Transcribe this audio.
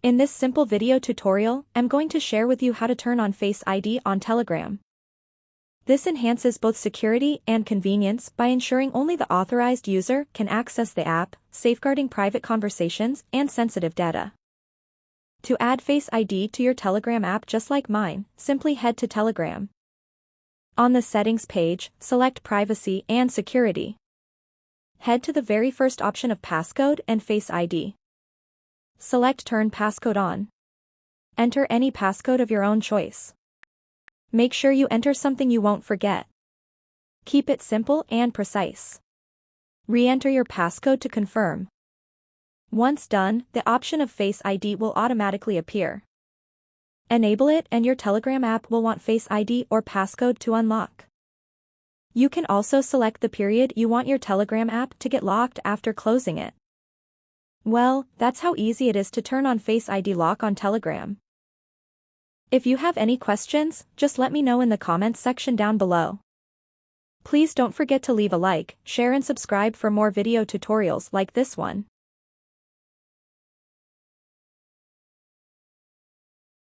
In this simple video tutorial, I'm going to share with you how to turn on Face ID on Telegram. This enhances both security and convenience by ensuring only the authorized user can access the app, safeguarding private conversations and sensitive data. To add Face ID to your Telegram app just like mine, simply head to Telegram. On the Settings page, select Privacy and Security. Head to the very first option of Passcode and Face ID. Select Turn Passcode on. Enter any passcode of your own choice. Make sure you enter something you won't forget. Keep it simple and precise. Re-enter your passcode to confirm. Once done, the option of Face ID will automatically appear. Enable it and your Telegram app will want Face ID or passcode to unlock. You can also select the period you want your Telegram app to get locked after closing it. Well, that's how easy it is to turn on Face ID lock on Telegram. If you have any questions, just let me know in the comments section down below. Please don't forget to leave a like, share and subscribe for more video tutorials like this one.